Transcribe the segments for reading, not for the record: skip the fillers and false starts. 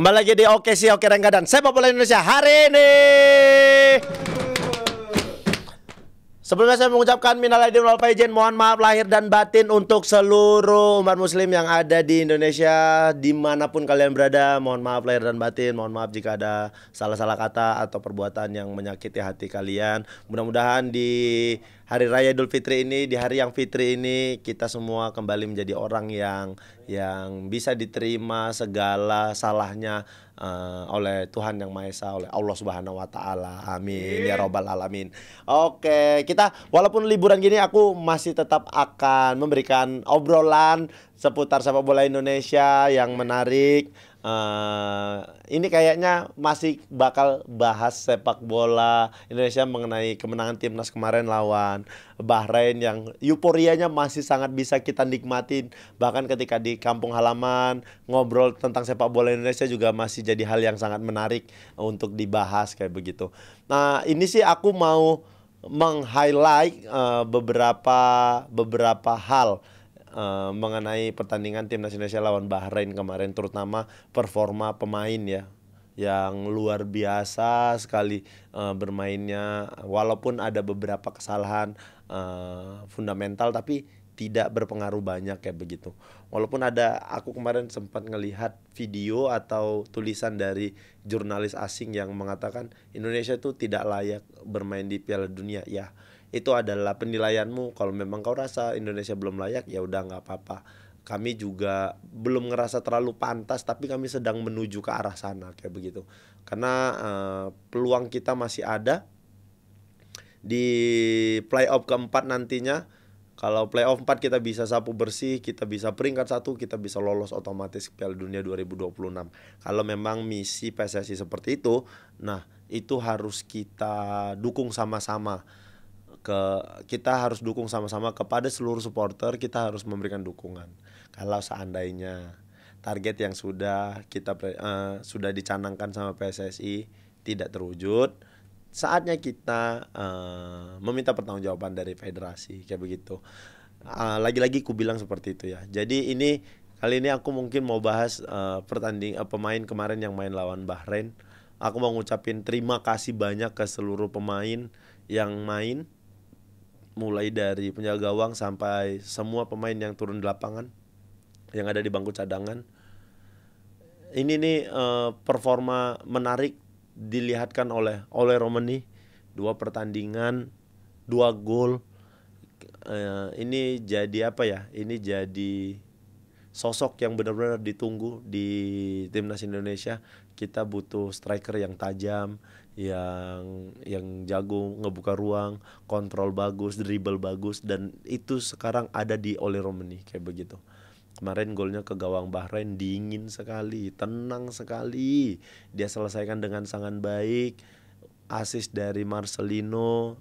Kembali lagi di Oke Sih Oke Rengga dan Sepak Bola Indonesia hari ini. Sebelumnya saya mengucapkan minal aidin wal faizin, mohon maaf lahir dan batin untuk seluruh umat muslim yang ada di Indonesia, dimanapun kalian berada. Mohon maaf lahir dan batin, mohon maaf jika ada salah-salah kata atau perbuatan yang menyakiti hati kalian. Mudah-mudahan di hari raya Idul Fitri ini, di hari yang fitri ini, kita semua kembali menjadi orang yang bisa diterima segala salahnya oleh Tuhan Yang Maha Esa, oleh Allah Subhanahu wa taala. Amin ya robbal alamin. Oke, kita walaupun liburan gini aku masih tetap akan memberikan obrolan seputar sepak bola Indonesia yang menarik. Ini kayaknya masih bakal bahas sepak bola Indonesia mengenai kemenangan timnas kemarin lawan Bahrain yang euforianya masih sangat bisa kita nikmatin. Bahkan ketika di kampung halaman ngobrol tentang sepak bola Indonesia juga masih jadi hal yang sangat menarik untuk dibahas kayak begitu. Nah, ini sih aku mau meng-highlight beberapa hal mengenai pertandingan timnas Indonesia lawan Bahrain kemarin, terutama performa pemain ya yang luar biasa sekali bermainnya, walaupun ada beberapa kesalahan fundamental tapi tidak berpengaruh banyak kayak begitu. Walaupun aku kemarin sempat ngelihat video atau tulisan dari jurnalis asing yang mengatakan Indonesia itu tidak layak bermain di Piala Dunia. Ya, itu adalah penilaianmu. Kalau memang kau rasa Indonesia belum layak, ya udah nggak apa-apa. Kami juga belum ngerasa terlalu pantas, tapi kami sedang menuju ke arah sana kayak begitu. Karena peluang kita masih ada di playoff keempat nantinya. Kalau playoff 4 kita bisa sapu bersih, kita bisa peringkat 1, kita bisa lolos otomatis Piala Dunia 2026. Kalau memang misi PSSI seperti itu, nah itu harus kita dukung sama-sama. Kita harus dukung sama-sama kepada seluruh supporter, kita harus memberikan dukungan. Kalau seandainya target yang sudah dicanangkan sama PSSI tidak terwujud, saatnya kita meminta pertanggungjawaban dari federasi kayak begitu. Lagi-lagi ku bilang seperti itu ya. Jadi kali ini aku mungkin mau bahas pemain kemarin yang main lawan Bahrain. Aku mau ngucapin terima kasih banyak ke seluruh pemain yang main, mulai dari penjaga gawang sampai semua pemain yang turun di lapangan, yang ada di bangku cadangan. Ini nih performa menarik dilihatkan oleh Romani. 2 pertandingan, 2 gol. Ini jadi apa ya? Ini jadi sosok yang benar-benar ditunggu di timnas Indonesia. Kita butuh striker yang tajam, yang jago ngebuka ruang, kontrol bagus, dribble bagus, dan itu sekarang ada di Ole Romani kayak begitu. Kemarin golnya ke gawang Bahrain dingin sekali, tenang sekali. Dia selesaikan dengan sangat baik. Assist dari Marcelino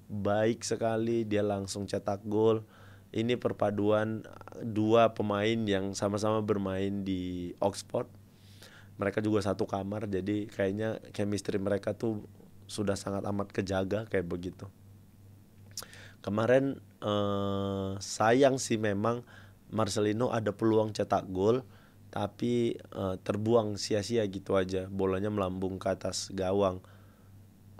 baik sekali, dia langsung cetak gol. Ini perpaduan 2 pemain yang sama-sama bermain di Oxford. Mereka juga satu kamar, jadi kayaknya chemistry mereka tuh sudah sangat amat kejaga kayak begitu. Kemarin sayang sih memang Marcelino ada peluang cetak gol, tapi terbuang sia-sia gitu aja. Bolanya melambung ke atas gawang.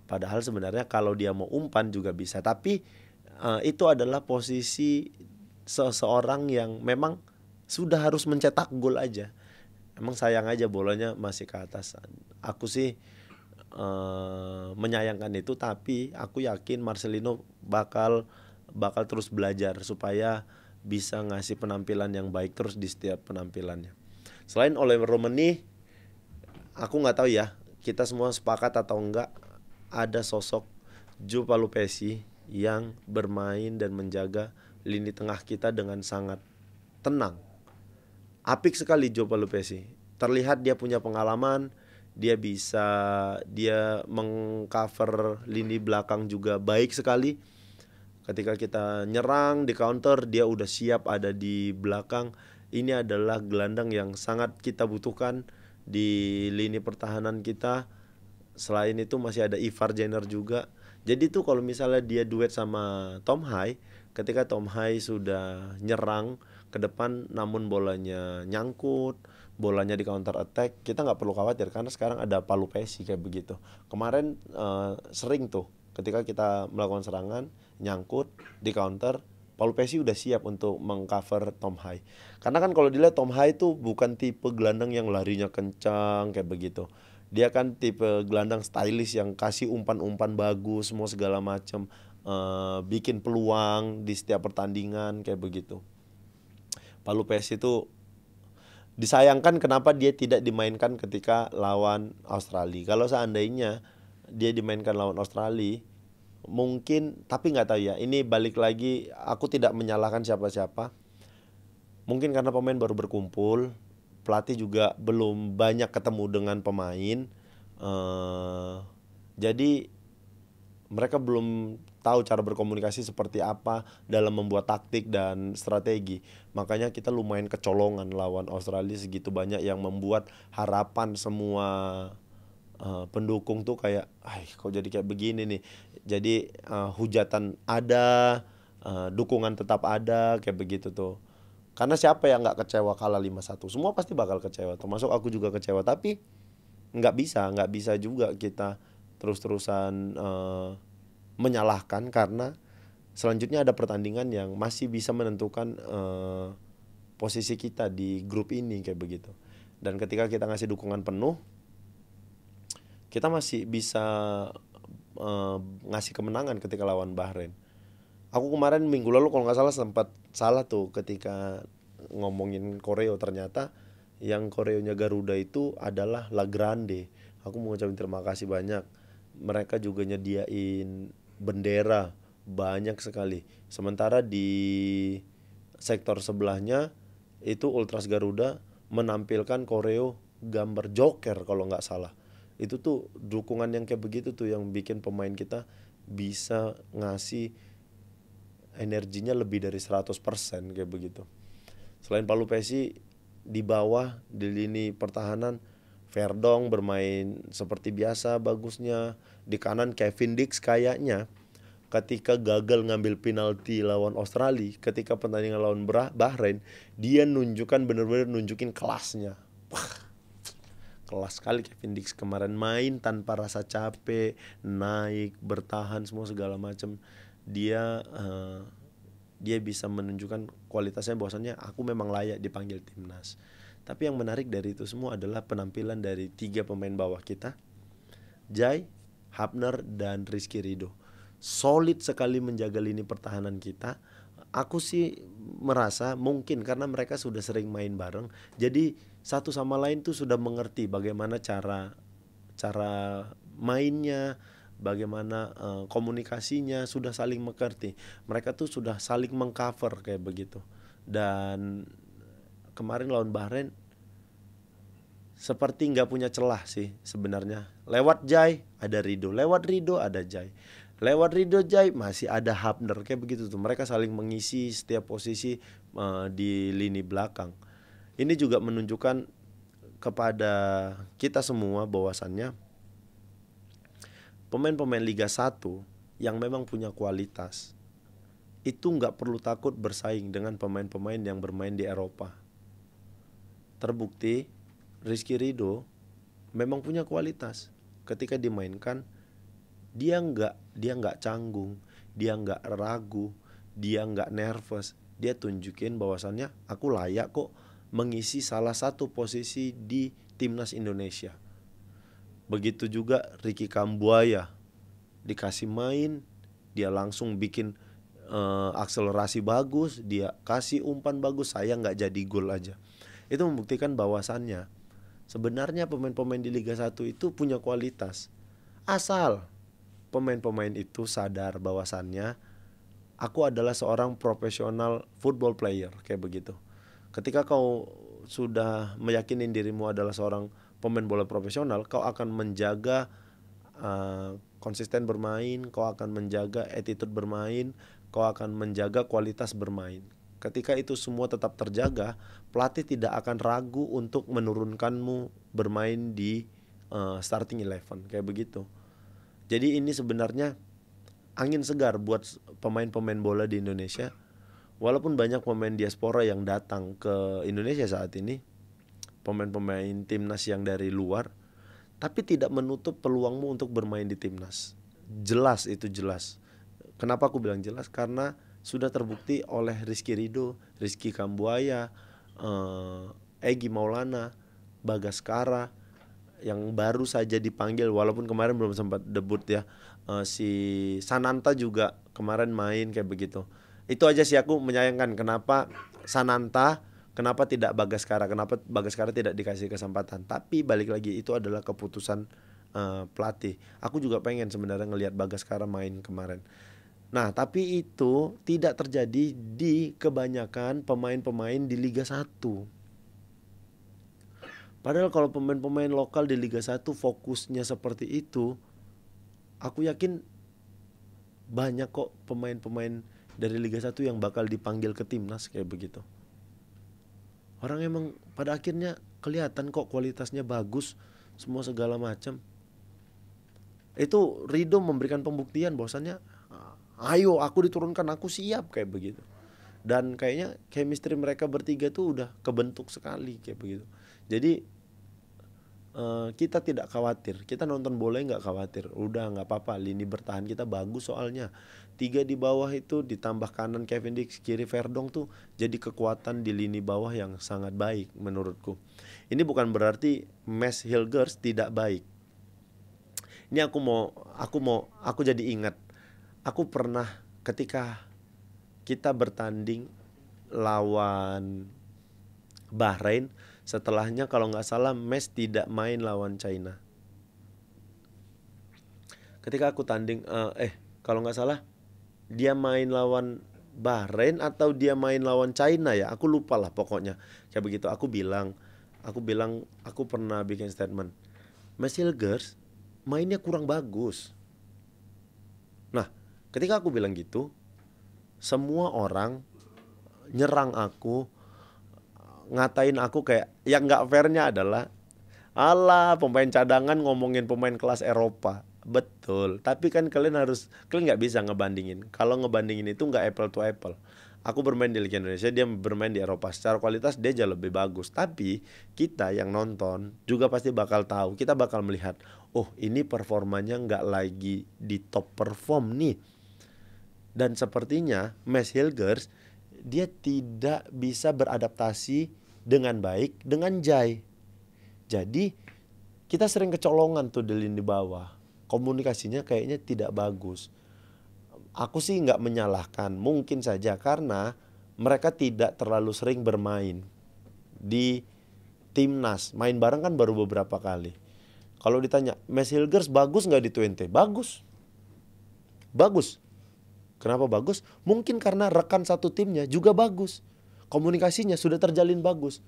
Padahal sebenarnya kalau dia mau umpan juga bisa, tapi itu adalah posisi seseorang yang memang sudah harus mencetak gol aja. Emang sayang aja bolanya masih ke atas. Aku sih menyayangkan itu, tapi aku yakin Marcelino bakal terus belajar supaya bisa ngasih penampilan yang baik terus di setiap penampilannya. Selain Ole Romani, aku nggak tahu ya, kita semua sepakat atau enggak, ada sosok João Paulo Pesci yang bermain dan menjaga lini tengah kita dengan sangat tenang. Apik sekali João Paulo Pesci. Terlihat dia punya pengalaman, dia mengcover lini belakang juga baik sekali. Ketika kita nyerang di counter, dia udah siap ada di belakang. Ini adalah gelandang yang sangat kita butuhkan di lini pertahanan kita. Selain itu masih ada Ivar Jenner juga. Jadi tuh kalau misalnya dia duet sama Tom Hai, ketika Tom Hai sudah nyerang ke depan namun bolanya nyangkut, bolanya di counter attack, kita nggak perlu khawatir karena sekarang ada Palu Pesi kayak begitu. Kemarin sering tuh ketika kita melakukan serangan nyangkut di counter, Palu Pesi udah siap untuk mengcover Tom Hai. Karena kan kalau dilihat Tom Hai tuh bukan tipe gelandang yang larinya kencang kayak begitu. Dia kan tipe gelandang stylish yang kasih umpan-umpan bagus semua segala macam, bikin peluang di setiap pertandingan kayak begitu. Palu Pesi itu disayangkan kenapa dia tidak dimainkan ketika lawan Australia. Kalau seandainya dia dimainkan lawan Australia, mungkin, tapi nggak tahu ya. Ini balik lagi, aku tidak menyalahkan siapa-siapa. Mungkin karena pemain baru berkumpul, pelatih juga belum banyak ketemu dengan pemain. Jadi mereka belum tahu cara berkomunikasi seperti apa dalam membuat taktik dan strategi. Makanya kita lumayan kecolongan lawan Australia segitu banyak yang membuat harapan semua pendukung tuh kayak, kok jadi kayak begini nih. Jadi hujatan ada, dukungan tetap ada kayak begitu tuh. Karena siapa yang nggak kecewa kalah 5-1? Semua pasti bakal kecewa, termasuk aku juga kecewa. Tapi nggak bisa juga kita terus-terusan menyalahkan karena selanjutnya ada pertandingan yang masih bisa menentukan posisi kita di grup ini kayak begitu. Dan ketika kita ngasih dukungan penuh, kita masih bisa ngasih kemenangan ketika lawan Bahrain. Aku kemarin minggu lalu kalau nggak salah sempat salah tuh ketika ngomongin koreo, ternyata yang koreonya Garuda itu adalah La Grande. Aku mau ngucapin terima kasih banyak. Mereka juga nyediain bendera banyak sekali. Sementara di sektor sebelahnya itu Ultras Garuda menampilkan koreo gambar Joker kalau nggak salah. Itu tuh dukungan yang kayak begitu tuh yang bikin pemain kita bisa ngasih energinya lebih dari 100% kayak begitu. Selain Palu Pesi, di bawah di lini pertahanan Verdong bermain seperti biasa bagusnya. Di kanan Kevin Dix kayaknya ketika gagal ngambil penalti lawan Australia, ketika pertandingan lawan Bahrain, dia bener-bener nunjukin kelasnya. Wah, kelas sekali Kevin Dix kemarin, main tanpa rasa capek, naik, bertahan semua segala macam. Dia bisa menunjukkan kualitasnya bahwasannya aku memang layak dipanggil timnas. Tapi yang menarik dari itu semua adalah penampilan dari 3 pemain bawah kita, Jai, Hapner, dan Rizky Ridho. Solid sekali menjaga lini pertahanan kita. Aku sih merasa mungkin karena mereka sudah sering main bareng, jadi satu sama lain tuh sudah mengerti bagaimana cara mainnya, bagaimana komunikasinya, sudah saling mengerti. Mereka tuh sudah saling mengcover kayak begitu. Dan kemarin lawan Bahrain seperti nggak punya celah sih sebenarnya. Lewat Jai ada Ridho, lewat Ridho ada Jai, lewat Ridho Jai masih ada Hapner kayak begitu tuh. Mereka saling mengisi setiap posisi di lini belakang. Ini juga menunjukkan kepada kita semua bahwasannya pemain-pemain Liga 1 yang memang punya kualitas itu nggak perlu takut bersaing dengan pemain-pemain yang bermain di Eropa. Terbukti Rizky Ridho memang punya kualitas. Ketika dimainkan dia nggak canggung, dia nggak ragu, dia nggak nervous. Dia tunjukin bahwasannya aku layak kok mengisi salah satu posisi di timnas Indonesia. Begitu juga Ricky Kambuaya, dikasih main dia langsung bikin akselerasi bagus, dia kasih umpan bagus, saya nggak jadi gol aja. Itu membuktikan bahwasannya sebenarnya pemain-pemain di Liga 1 itu punya kualitas. Asal pemain-pemain itu sadar bahwasannya aku adalah seorang profesional football player kayak begitu. Ketika kau sudah meyakinin dirimu adalah seorang pemain bola profesional, kau akan menjaga konsisten bermain, kau akan menjaga attitude bermain, kau akan menjaga kualitas bermain. Ketika itu semua tetap terjaga, pelatih tidak akan ragu untuk menurunkanmu bermain di starting 11 kayak begitu. Jadi ini sebenarnya angin segar buat pemain-pemain bola di Indonesia. Walaupun banyak pemain diaspora yang datang ke Indonesia saat ini, pemain-pemain timnas yang dari luar, tapi tidak menutup peluangmu untuk bermain di timnas. Jelas, itu jelas. Kenapa aku bilang jelas? Karena sudah terbukti oleh Rizky Ridho, Rizky Kambuaya, Egy Maulana, Bagaskara yang baru saja dipanggil, walaupun kemarin belum sempat debut ya. Si Sananta juga kemarin main kayak begitu. Itu aja sih aku menyayangkan, kenapa Sananta, kenapa tidak Bagaskara, kenapa Bagaskara tidak dikasih kesempatan. Tapi balik lagi, itu adalah keputusan pelatih. Aku juga pengen sebenarnya ngelihat Bagaskara main kemarin. Nah, tapi itu tidak terjadi di kebanyakan pemain-pemain di Liga 1. Padahal kalau pemain-pemain lokal di Liga 1 fokusnya seperti itu, aku yakin banyak kok pemain-pemain dari Liga 1 yang bakal dipanggil ke timnas kayak begitu. Orang emang pada akhirnya kelihatan kok kualitasnya bagus, semua segala macam. Itu Ridho memberikan pembuktian bahwasannya, ayo aku diturunkan, aku siap kayak begitu. Dan kayaknya chemistry mereka bertiga tuh udah kebentuk sekali kayak begitu. Jadi kita tidak khawatir, kita nonton bola nggak khawatir, udah nggak apa-apa, lini bertahan kita bagus soalnya. 3 di bawah itu ditambah kanan Kevin Dix, kiri Verdong tuh jadi kekuatan di lini bawah yang sangat baik menurutku. Ini bukan berarti Mads Hilgers tidak baik. Ini aku jadi ingat, aku pernah ketika kita bertanding lawan Bahrain, setelahnya kalau nggak salah Mads tidak main lawan China. Ketika aku tanding, kalau nggak salah dia main lawan Bahrain atau dia main lawan China ya, aku lupa lah pokoknya. Kayak begitu, aku bilang, aku pernah bikin statement, Mads Hilgers mainnya kurang bagus. Nah, ketika aku bilang gitu, semua orang nyerang aku, ngatain aku kayak, yang nggak fairnya adalah, alah pemain cadangan ngomongin pemain kelas Eropa. Betul, tapi kan kalian nggak bisa ngebandingin. Kalau ngebandingin itu nggak apple to apple. Aku bermain di Liga Indonesia, dia bermain di Eropa. Secara kualitas dia jauh lebih bagus. Tapi kita yang nonton juga pasti bakal tahu. Kita bakal melihat, oh ini performanya nggak lagi di top perform nih. Dan sepertinya Mads Hilgers, dia tidak bisa beradaptasi dengan baik dengan Jai. Jadi kita sering kecolongan tuh di lini bawah. Komunikasinya kayaknya tidak bagus. Aku sih nggak menyalahkan, mungkin saja karena mereka tidak terlalu sering bermain di timnas. Main bareng kan baru beberapa kali. Kalau ditanya, Mads Hilgers bagus nggak di 20? Bagus. Bagus. Kenapa bagus? Mungkin karena rekan satu timnya juga bagus. Komunikasinya sudah terjalin bagus.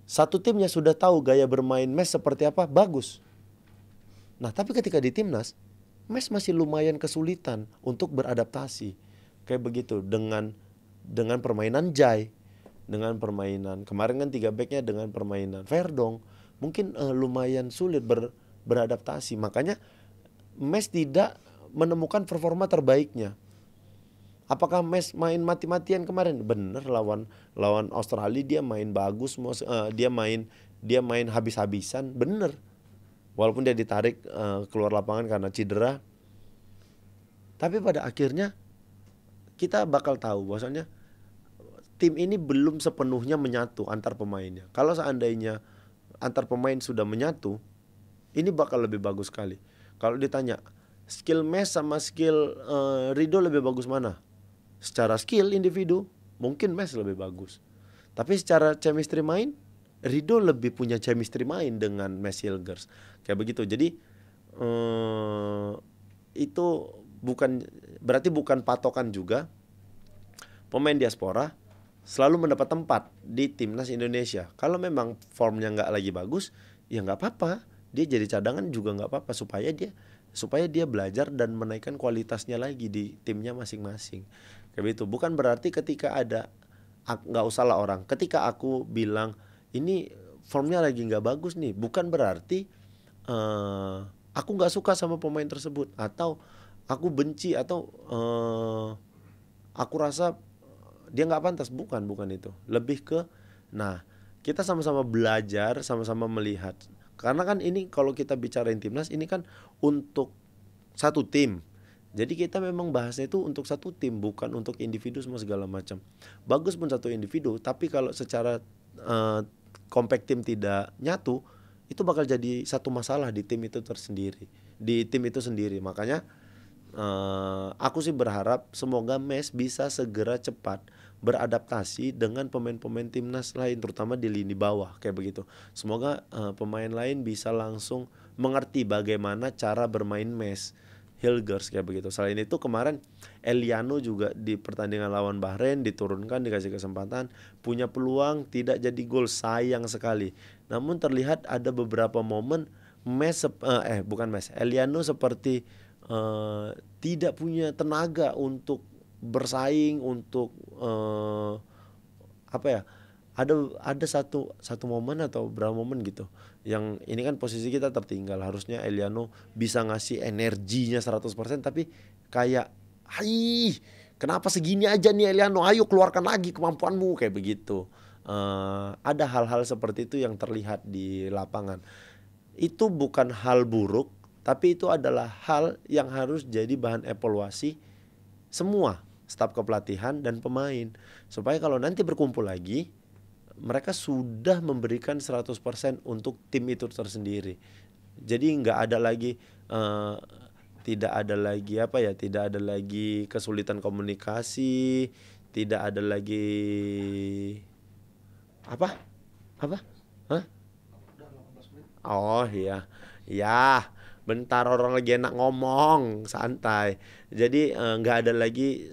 Satu timnya sudah tahu gaya bermain Mads seperti apa, bagus. Nah, tapi ketika di timnas, Mads masih lumayan kesulitan untuk beradaptasi. Kayak begitu dengan permainan Jai, dengan permainan kemarin kan 3 backnya, dengan permainan Verdong, mungkin lumayan sulit beradaptasi. Makanya Mads tidak menemukan performa terbaiknya. Apakah Mads main mati-matian kemarin? Bener, lawan Australia dia main bagus, dia main habis-habisan, bener. Walaupun dia ditarik keluar lapangan karena cedera. Tapi pada akhirnya kita bakal tahu bahwasannya tim ini belum sepenuhnya menyatu antar pemainnya. Kalau seandainya antar pemain sudah menyatu, ini bakal lebih bagus sekali. Kalau ditanya skill Mads sama skill Ridho lebih bagus mana? Secara skill individu mungkin Mads lebih bagus. Tapi secara chemistry main, Ridho lebih punya chemistry main dengan Mads Hilgers. Kayak begitu. Jadi itu berarti bukan patokan juga pemain diaspora selalu mendapat tempat di timnas Indonesia. Kalau memang formnya nggak lagi bagus, ya nggak apa-apa. Dia jadi cadangan juga nggak apa-apa, supaya dia belajar dan menaikkan kualitasnya lagi di timnya masing-masing. Kayak gitu. Bukan berarti ketika ada, nggak usah lah orang, ketika aku bilang ini formnya lagi nggak bagus nih, bukan berarti aku nggak suka sama pemain tersebut, atau aku benci, atau aku rasa dia nggak pantas. Bukan itu. Lebih ke, nah kita sama-sama belajar, sama-sama melihat. Karena kan ini kalau kita bicarain timnas ini kan untuk satu tim. Jadi kita memang bahasnya itu untuk satu tim, bukan untuk individu semua segala macam. Bagus pun satu individu, tapi kalau secara compact tim tidak nyatu, itu bakal jadi satu masalah di tim itu tersendiri, di tim itu sendiri. Makanya aku sih berharap semoga Mes bisa segera cepat beradaptasi dengan pemain-pemain timnas lain, terutama di lini bawah kayak begitu. Semoga pemain lain bisa langsung mengerti bagaimana cara bermain Mes Hilgers kayak begitu. Selain itu kemarin Eliano juga di pertandingan lawan Bahrain diturunkan, dikasih kesempatan, punya peluang, tidak jadi gol, sayang sekali. Namun terlihat ada beberapa momen Eliano seperti tidak punya tenaga untuk bersaing, untuk apa ya? Ada satu momen atau berapa momen gitu yang ini kan posisi kita tertinggal, harusnya Eliano bisa ngasih energinya 100%, tapi kayak hai kenapa segini aja nih Eliano, ayo keluarkan lagi kemampuanmu kayak begitu. Ada hal-hal seperti itu yang terlihat di lapangan. Itu bukan hal buruk, tapi itu adalah hal yang harus jadi bahan evaluasi semua staf kepelatihan dan pemain, supaya kalau nanti berkumpul lagi mereka sudah memberikan 100% untuk tim itu tersendiri. Jadi nggak ada lagi tidak ada lagi tidak ada lagi kesulitan komunikasi, tidak ada lagi apa? Hah? Oh iya. Ya, bentar orang lagi enak ngomong, santai. Jadi nggak ada lagi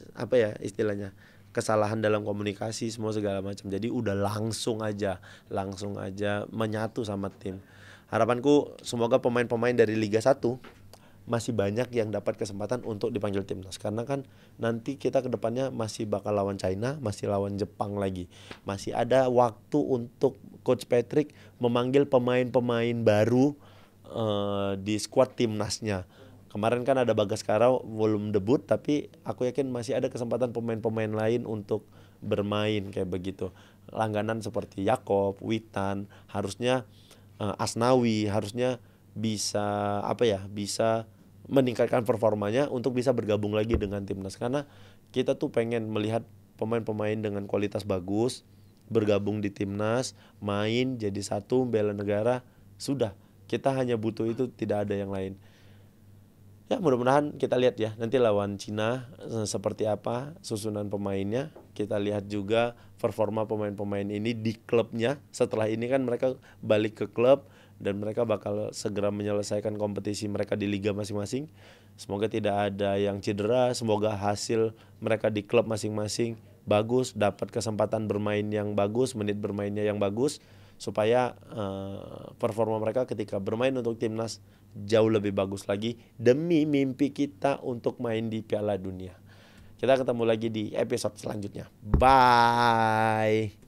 istilahnya kesalahan dalam komunikasi semua segala macam. Jadi udah langsung aja menyatu sama tim. Harapanku semoga pemain-pemain dari Liga 1 masih banyak yang dapat kesempatan untuk dipanggil timnas, karena kan nanti kita kedepannya masih bakal lawan China, masih lawan Jepang lagi, masih ada waktu untuk Coach Patrick memanggil pemain-pemain baru di skuad timnasnya. Kemarin kan ada Bagaskara belum debut, tapi aku yakin masih ada kesempatan pemain-pemain lain untuk bermain kayak begitu. Langganan seperti Yakob, Witan, harusnya Asnawi harusnya bisa bisa meningkatkan performanya untuk bisa bergabung lagi dengan timnas, karena kita tuh pengen melihat pemain-pemain dengan kualitas bagus bergabung di timnas, main jadi satu bela negara. Sudah, kita hanya butuh itu, tidak ada yang lain. Ya mudah-mudahan kita lihat ya nanti lawan Cina seperti apa susunan pemainnya. Kita lihat juga performa pemain-pemain ini di klubnya. Setelah ini kan mereka balik ke klub dan mereka bakal segera menyelesaikan kompetisi mereka di liga masing-masing. Semoga tidak ada yang cedera, semoga hasil mereka di klub masing-masing bagus, dapat kesempatan bermain yang bagus, menit bermainnya yang bagus, supaya performa mereka ketika bermain untuk timnas jauh lebih bagus lagi demi mimpi kita untuk main di Piala Dunia. Kita ketemu lagi di episode selanjutnya. Bye.